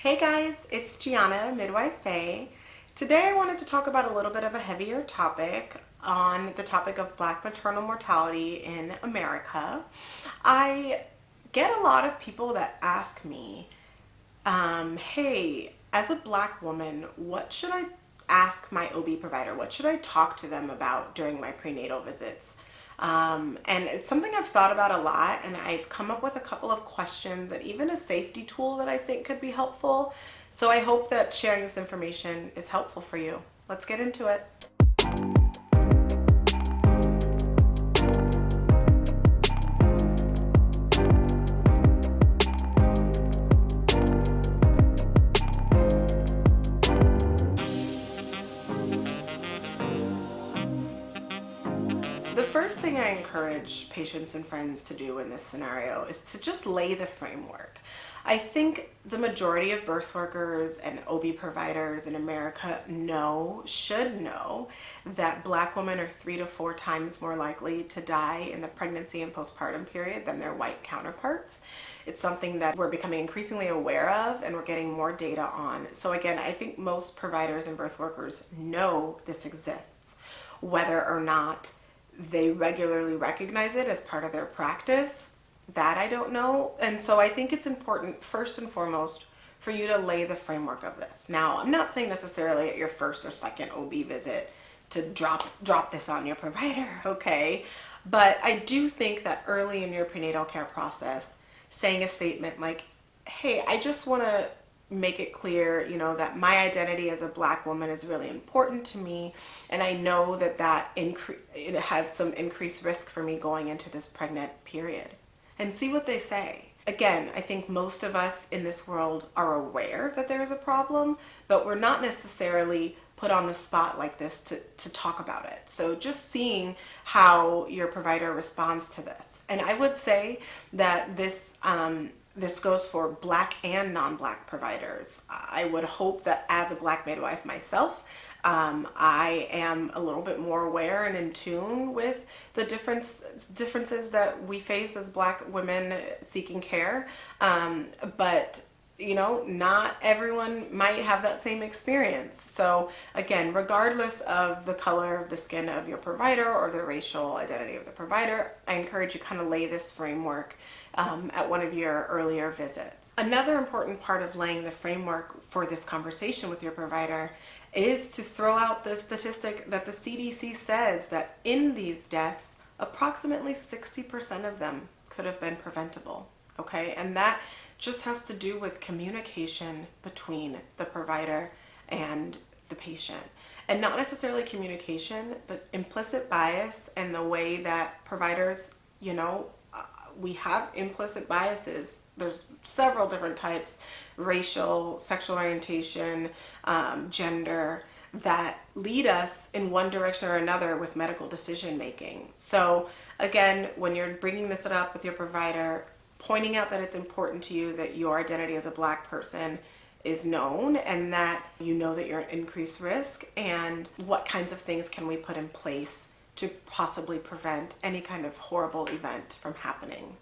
Hey guys, it's Gianna, Midwifay. Today I wanted to talk about a little bit of a heavier topic on the topic of Black maternal mortality in America. I get a lot of people that ask me, hey, as a Black woman, what should I ask my OB provider? What should I talk to them about during my prenatal visits? And it's something I've thought about a lot, and I've come up with a couple of questions and even a safety tool that I think could be helpful. So I hope that sharing this information is helpful for you. Let's get into it. The first thing I encourage patients and friends to do in this scenario is to just lay the framework. I think the majority of birth workers and OB providers in America should know that Black women are 3 to 4 times more likely to die in the pregnancy and postpartum period than their white counterparts. It's something that we're becoming increasingly aware of and we're getting more data on. So again, I think most providers and birth workers know this exists. Whether or not they regularly recognize it as part of their practice, that I don't know. And so I think it's important, first and foremost, for you to lay the framework of this. Now, I'm not saying necessarily at your first or second OB visit to drop this on your provider, okay? But I do think that early in your prenatal care process, saying a statement like, hey, I just want to make it clear, that my identity as a Black woman is really important to me, and I know that it has some increased risk for me going into this pregnant period. And see what they say. Again, I think most of us in this world are aware that there is a problem, but we're not necessarily put on the spot like this to talk about it. So just seeing how your provider responds to this. And I would say that this goes for Black and non-Black providers. I would hope that as a Black midwife myself, I am a little bit more aware and in tune with the differences that we face as Black women seeking care. But not everyone might have that same experience. So again, regardless of the color of the skin of your provider or the racial identity of the provider, I encourage you kind of lay this framework at one of your earlier visits. Another important part of laying the framework for this conversation with your provider is to throw out the statistic that the CDC says that in these deaths, approximately 60% of them could have been preventable, okay? And that just has to do with communication between the provider and the patient. And not necessarily communication, but implicit bias and the way that providers, we have implicit biases. There's several different types: racial, sexual orientation, gender, that lead us in one direction or another with medical decision making. So again, when you're bringing this up with your provider, pointing out that it's important to you that your identity as a Black person is known and that you know that you're at increased risk, and what kinds of things can we put in place to possibly prevent any kind of horrible event from happening.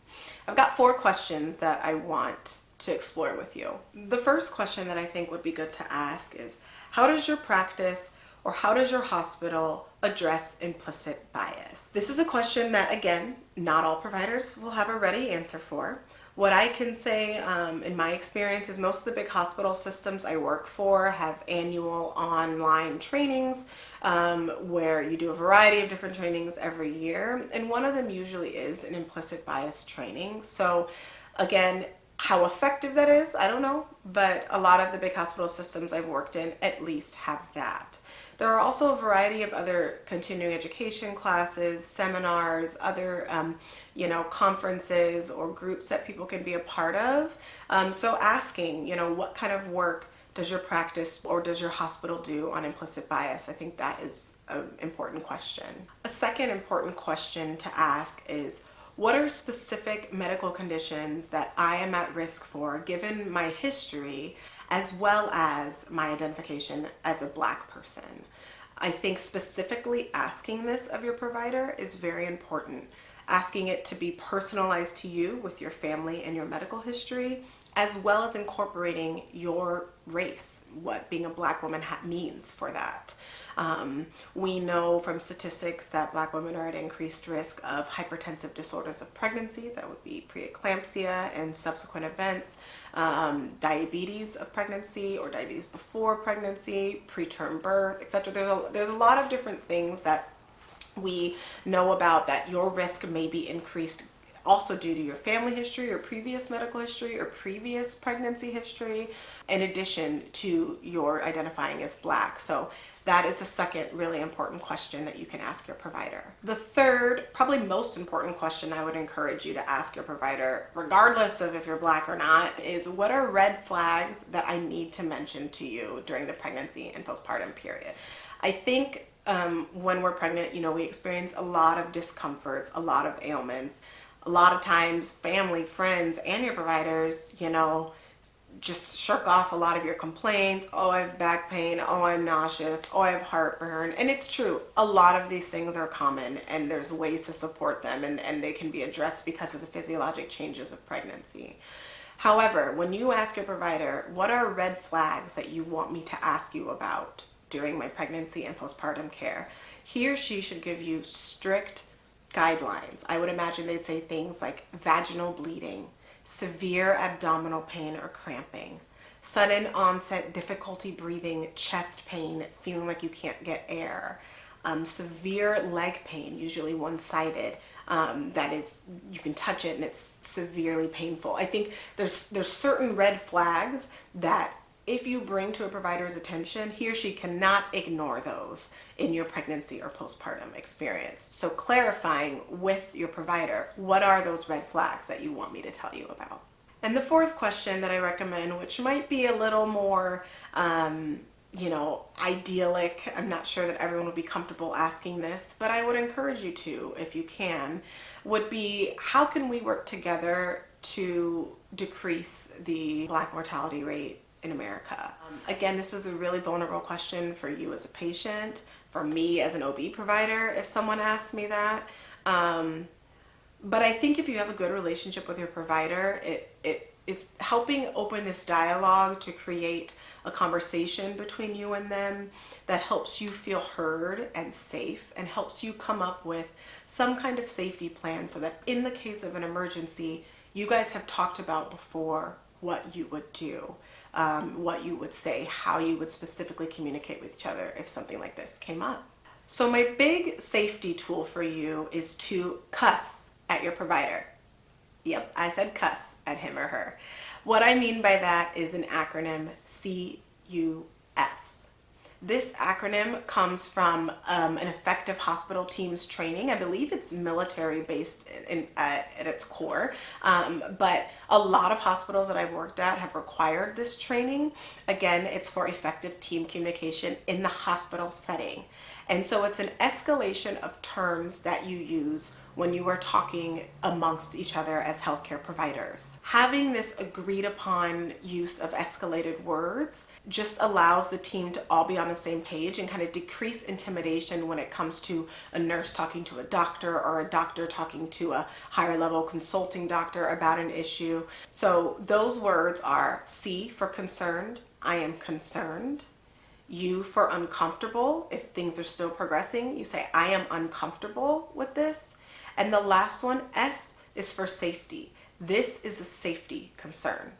I've got 4 questions that I want to explore with you. The first question that I think would be good to ask is, how does your practice or how does your hospital address implicit bias? This is a question that, again, not all providers will have a ready answer for. What I can say in my experience is most of the big hospital systems I work for have annual online trainings where you do a variety of different trainings every year. And one of them usually is an implicit bias training. So again, how effective that is, I don't know, but a lot of the big hospital systems I've worked in at least have that. There are also a variety of other continuing education classes, seminars, other conferences or groups that people can be a part of. So asking, what kind of work does your practice or does your hospital do on implicit bias? I think that is an important question. A second important question to ask is, what are specific medical conditions that I am at risk for given my history as well as my identification as a Black person? I think specifically asking this of your provider is very important. Asking it to be personalized to you with your family and your medical history, as well as incorporating your race, what being a Black woman means for that. We know from statistics that Black women are at increased risk of hypertensive disorders of pregnancy, that would be preeclampsia and subsequent events, diabetes of pregnancy or diabetes before pregnancy, preterm birth, etc. There's a lot of different things that we know about that your risk may be increased also due to your family history or previous medical history or previous pregnancy history, in addition to your identifying as Black. So that is the second really important question that you can ask your provider. The third, probably most important question I would encourage you to ask your provider, regardless of if you're Black or not, is what are red flags that I need to mention to you during the pregnancy and postpartum period? I think when we're pregnant, we experience a lot of discomforts, a lot of ailments. A lot of times family, friends, and your providers, just shirk off a lot of your complaints. Oh, I have back pain. Oh, I'm nauseous. Oh, I have heartburn. And it's true. A lot of these things are common, and there's ways to support them, and they can be addressed because of the physiologic changes of pregnancy. However, when you ask your provider, what are red flags that you want me to ask you about during my pregnancy and postpartum care, he or she should give you strict guidelines. I would imagine they'd say things like vaginal bleeding, severe abdominal pain or cramping, sudden onset difficulty breathing, chest pain, feeling like you can't get air, severe leg pain, usually one-sided, that is, you can touch it and it's severely painful. I think there's certain red flags that if you bring to a provider's attention, he or she cannot ignore those in your pregnancy or postpartum experience. So clarifying with your provider, what are those red flags that you want me to tell you about? And the fourth question that I recommend, which might be a little more, idyllic, I'm not sure that everyone would be comfortable asking this, but I would encourage you to, if you can, would be how can we work together to decrease the Black mortality rate in America? Again, this is a really vulnerable question for you as a patient, for me as an OB provider, if someone asks me that. But I think if you have a good relationship with your provider, it's helping open this dialogue to create a conversation between you and them that helps you feel heard and safe and helps you come up with some kind of safety plan so that in the case of an emergency, you guys have talked about before what you would do. What you would say, how you would specifically communicate with each other if something like this came up. So my big safety tool for you is to cuss at your provider. Yep, I said cuss at him or her. What I mean by that is an acronym CUS. This acronym comes from an effective hospital teams training. I believe it's military based at its core, but a lot of hospitals that I've worked at have required this training. Again, it's for effective team communication in the hospital setting. And so it's an escalation of terms that you use when you are talking amongst each other as healthcare providers. Having this agreed upon use of escalated words just allows the team to all be on the same page and kind of decrease intimidation when it comes to a nurse talking to a doctor or a doctor talking to a higher level consulting doctor about an issue. So those words are C for concerned, I am concerned. U for uncomfortable. If things are still progressing, you say, I am uncomfortable with this. And the last one, S, is for safety. This is a safety concern.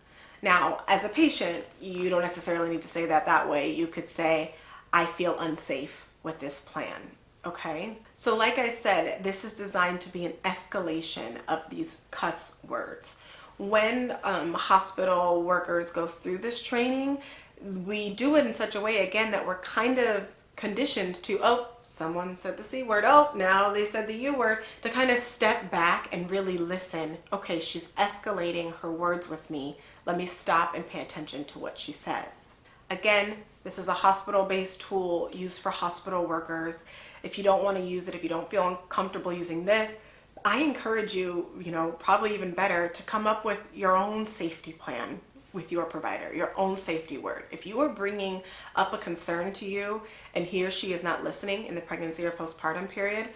Now, as a patient, you don't necessarily need to say that way. You could say, I feel unsafe with this plan. Okay? So like I said, this is designed to be an escalation of these cuss words. When hospital workers go through this training, we do it in such a way, again, that we're kind of conditioned to, oh, someone said the C word, oh, now they said the U word, to kind of step back and really listen. Okay, she's escalating her words with me. Let me stop and pay attention to what she says. Again, this is a hospital-based tool used for hospital workers. If you don't want to use it, if you don't feel uncomfortable using this, I encourage you, probably even better, to come up with your own safety plan with your provider, your own safety word. If you are bringing up a concern to you and he or she is not listening in the pregnancy or postpartum period,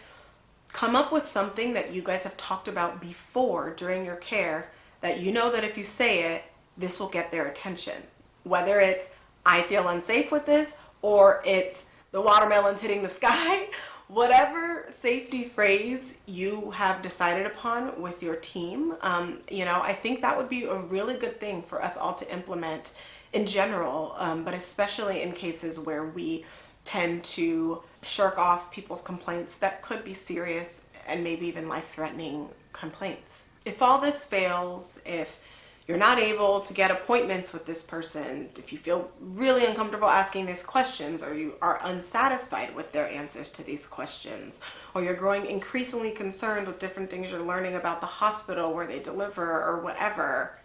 come up with something that you guys have talked about before during your care that you know that if you say it, this will get their attention. Whether it's, I feel unsafe with this, or it's the watermelon's hitting the sky, whatever safety phrase you have decided upon with your team, I think that would be a really good thing for us all to implement in general, but especially in cases where we tend to shirk off people's complaints that could be serious and maybe even life-threatening complaints. If all this fails, if you're not able to get appointments with this person, if you feel really uncomfortable asking these questions, or you are unsatisfied with their answers to these questions, or you're growing increasingly concerned with different things you're learning about the hospital where they deliver or whatever,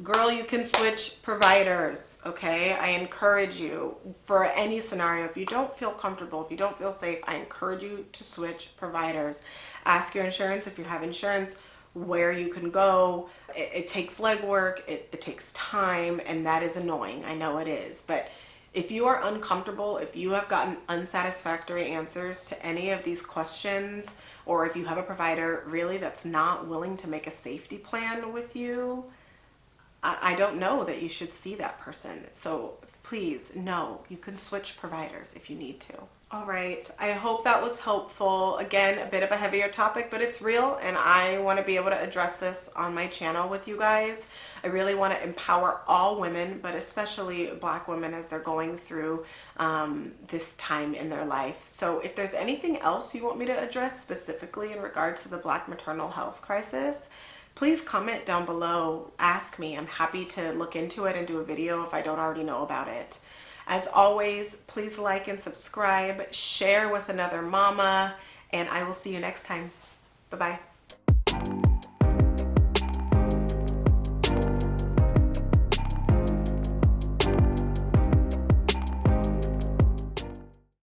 girl, you can switch providers, okay? I encourage you, for any scenario, if you don't feel comfortable, if you don't feel safe, I encourage you to switch providers. Ask your insurance, if you have insurance, where you can go. It takes legwork, it takes time, and that is annoying. I know it is. But if you are uncomfortable, if you have gotten unsatisfactory answers to any of these questions, or if you have a provider really that's not willing to make a safety plan with you, I don't know that you should see that person. So please, no, you can switch providers if you need to. All right, I hope that was helpful. Again, a bit of a heavier topic, but it's real, and I want to be able to address this on my channel with you guys. I really want to empower all women, but especially Black women as they're going through this time in their life. So if there's anything else you want me to address specifically in regards to the Black maternal health crisis, please comment down below, ask me. I'm happy to look into it and do a video if I don't already know about it. As always, please like and subscribe, share with another mama, and I will see you next time. Bye-bye.